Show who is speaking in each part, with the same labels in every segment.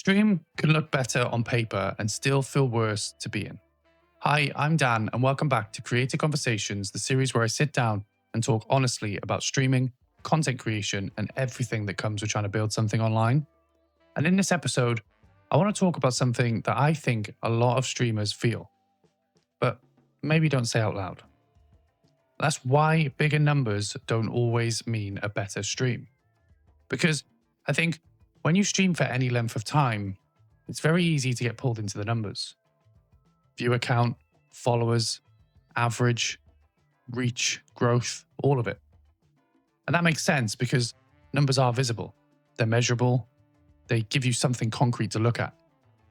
Speaker 1: Stream can look better on paper and still feel worse to be in. Hi, I'm Dan, and welcome back to Creator Conversations, the series where I sit down and talk honestly about streaming, content creation, and everything that comes with trying to build something online. And in this episode, I want to talk about something that I think a lot of streamers feel, but maybe don't say out loud. That's why bigger numbers don't always mean a better stream. Because I think when you stream for any length of time, it's very easy to get pulled into the numbers. Viewer count, followers, average, reach, growth, all of it. And that makes sense because numbers are visible, they're measurable, they give you something concrete to look at.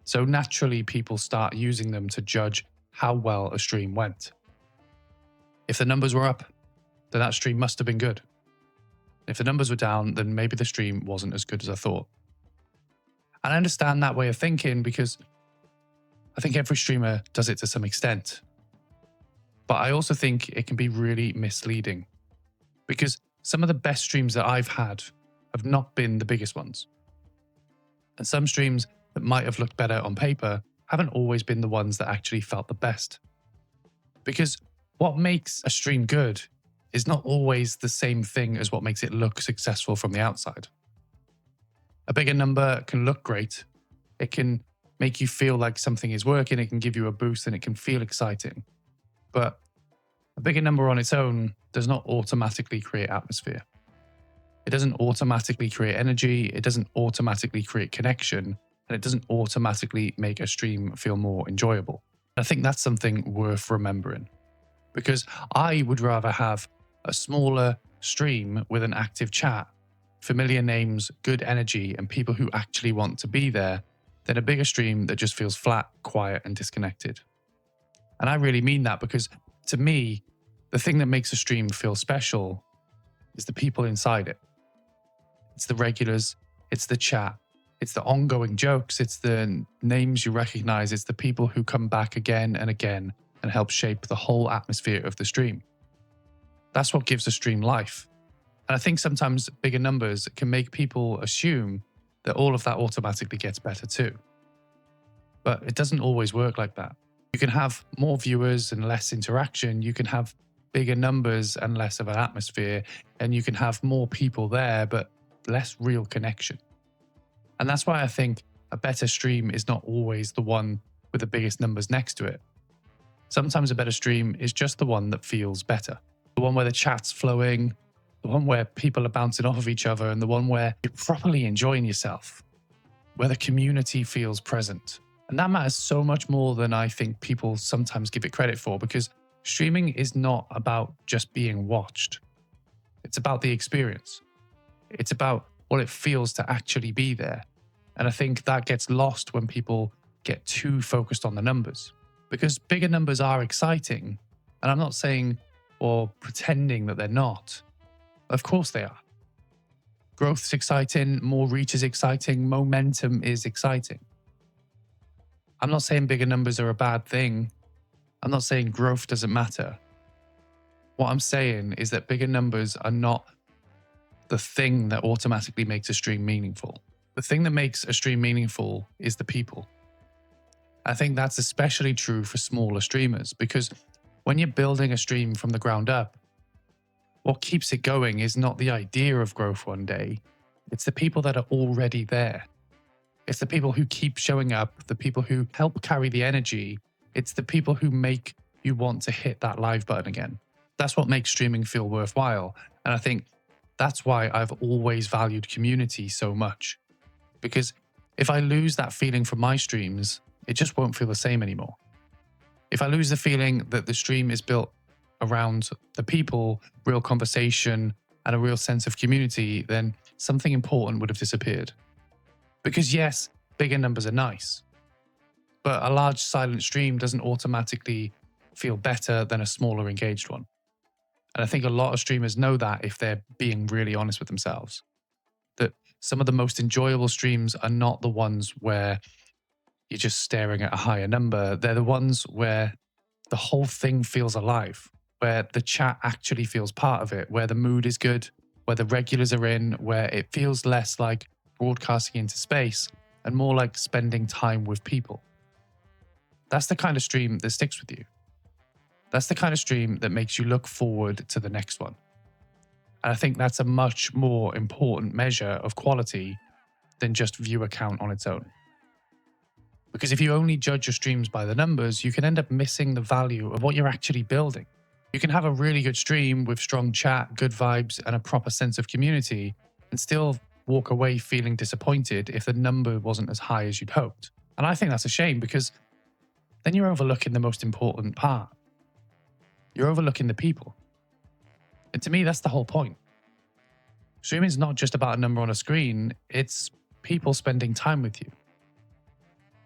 Speaker 1: So naturally, people start using them to judge how well a stream went. If the numbers were up, then that stream must have been good. If the numbers were down, then maybe the stream wasn't as good as I thought. And I understand that way of thinking because I think every streamer does it to some extent. But I also think it can be really misleading because some of the best streams that I've had have not been the biggest ones. And some streams that might have looked better on paper haven't always been the ones that actually felt the best. Because what makes a stream good is not always the same thing as what makes it look successful from the outside. A bigger number can look great. It can make you feel like something is working. It can give you a boost and it can feel exciting. But a bigger number on its own does not automatically create atmosphere. It doesn't automatically create energy. It doesn't automatically create connection. And it doesn't automatically make a stream feel more enjoyable. I think that's something worth remembering. Because I would rather have a smaller stream with an active chat, familiar names, good energy, and people who actually want to be there than a bigger stream that just feels flat, quiet, and disconnected. And I really mean that because to me, the thing that makes a stream feel special is the people inside it. It's the regulars, it's the chat, it's the ongoing jokes, it's the names you recognize, it's the people who come back again and again and help shape the whole atmosphere of the stream. That's what gives a stream life. And I think sometimes bigger numbers can make people assume that all of that automatically gets better too. But it doesn't always work like that. You can have more viewers and less interaction. You can have bigger numbers and less of an atmosphere. And you can have more people there, but less real connection. And that's why I think a better stream is not always the one with the biggest numbers next to it. Sometimes a better stream is just the one that feels better. The one where the chat's flowing, the one where people are bouncing off of each other, and the one where you're properly enjoying yourself, where the community feels present. And that matters so much more than I think people sometimes give it credit for, because streaming is not about just being watched. It's about the experience. It's about what it feels to actually be there. And I think that gets lost when people get too focused on the numbers, because bigger numbers are exciting. And I'm not saying or pretending that they're not. Of course they are. Growth's exciting, more reach is exciting, momentum is exciting. I'm not saying bigger numbers are a bad thing. I'm not saying growth doesn't matter. What I'm saying is that bigger numbers are not the thing that automatically makes a stream meaningful. The thing that makes a stream meaningful is the people. I think that's especially true for smaller streamers because when you're building a stream from the ground up, what keeps it going is not the idea of growth one day. It's the people that are already there. It's the people who keep showing up, the people who help carry the energy. It's the people who make you want to hit that live button again. That's what makes streaming feel worthwhile. And I think that's why I've always valued community so much. Because if I lose that feeling from my streams, it just won't feel the same anymore. If I lose the feeling that the stream is built around the people, real conversation, and a real sense of community, then something important would have disappeared. Because yes, bigger numbers are nice, but a large silent stream doesn't automatically feel better than a smaller engaged one. And I think a lot of streamers know that if they're being really honest with themselves, that some of the most enjoyable streams are not the ones where you're just staring at a higher number. They're the ones where the whole thing feels alive, where the chat actually feels part of it, where the mood is good, where the regulars are in, where it feels less like broadcasting into space and more like spending time with people. That's the kind of stream that sticks with you. That's the kind of stream that makes you look forward to the next one. And I think that's a much more important measure of quality than just viewer count on its own. Because if you only judge your streams by the numbers, you can end up missing the value of what you're actually building. You can have a really good stream with strong chat, good vibes, and a proper sense of community, and still walk away feeling disappointed if the number wasn't as high as you'd hoped. And I think that's a shame, because then you're overlooking the most important part. You're overlooking the people. And to me, that's the whole point. Streaming is not just about a number on a screen, it's people spending time with you.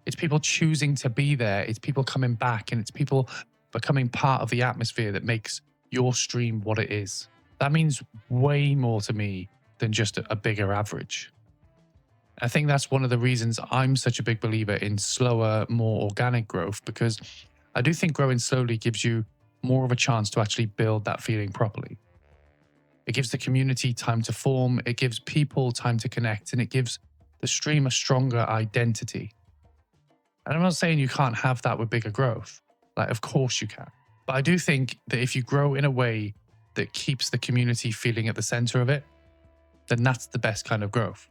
Speaker 1: It's people choosing to be there, it's people coming back, and it's people becoming part of the atmosphere that makes your stream what it is. That means way more to me than just a bigger average. I think that's one of the reasons I'm such a big believer in slower, more organic growth, because I do think growing slowly gives you more of a chance to actually build that feeling properly. It gives the community time to form, it gives people time to connect, and it gives the stream a stronger identity. And I'm not saying you can't have that with bigger growth. Like, of course you can. But I do think that if you grow in a way that keeps the community feeling at the center of it, then that's the best kind of growth.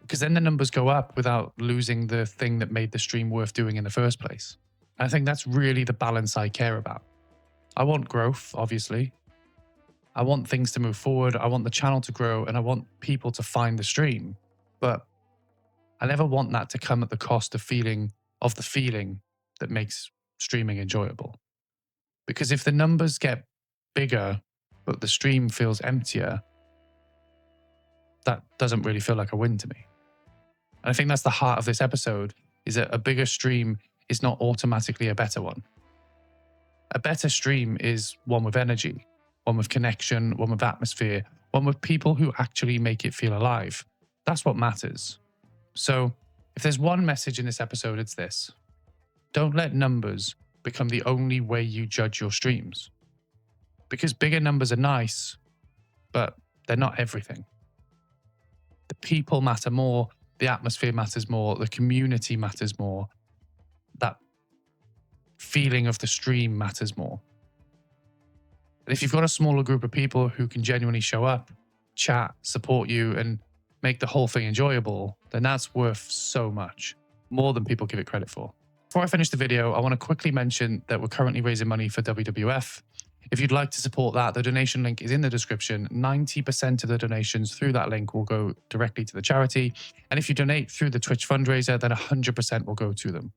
Speaker 1: Because then the numbers go up without losing the thing that made the stream worth doing in the first place. And I think that's really the balance I care about. I want growth, obviously. I want things to move forward. I want the channel to grow, and I want people to find the stream. But I never want that to come at the cost of the feeling that makes streaming enjoyable. Because if the numbers get bigger, but the stream feels emptier, that doesn't really feel like a win to me. And I think that's the heart of this episode, is that a bigger stream is not automatically a better one. A better stream is one with energy, one with connection, one with atmosphere, one with people who actually make it feel alive. That's what matters. So if there's one message in this episode, it's this. Don't let numbers become the only way you judge your streams. Because bigger numbers are nice, but they're not everything. The people matter more, the atmosphere matters more, the community matters more. That feeling of the stream matters more. And if you've got a smaller group of people who can genuinely show up, chat, support you, and make the whole thing enjoyable, then that's worth so much, more than people give it credit for. Before I finish the video, I want to quickly mention that we're currently raising money for WWF. If you'd like to support that, the donation link is in the description. 90% of the donations through that link will go directly to the charity. And if you donate through the Twitch fundraiser, then 100% will go to them.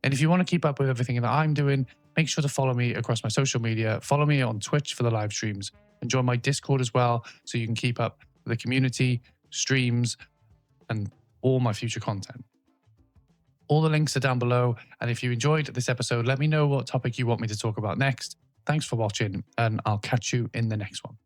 Speaker 1: And if you want to keep up with everything that I'm doing, make sure to follow me across my social media. Follow me on Twitch for the live streams, and join my Discord as well, so you can keep up with the community, streams, and all my future content. All the links are down below. And if you enjoyed this episode, let me know what topic you want me to talk about next. Thanks for watching, and I'll catch you in the next one.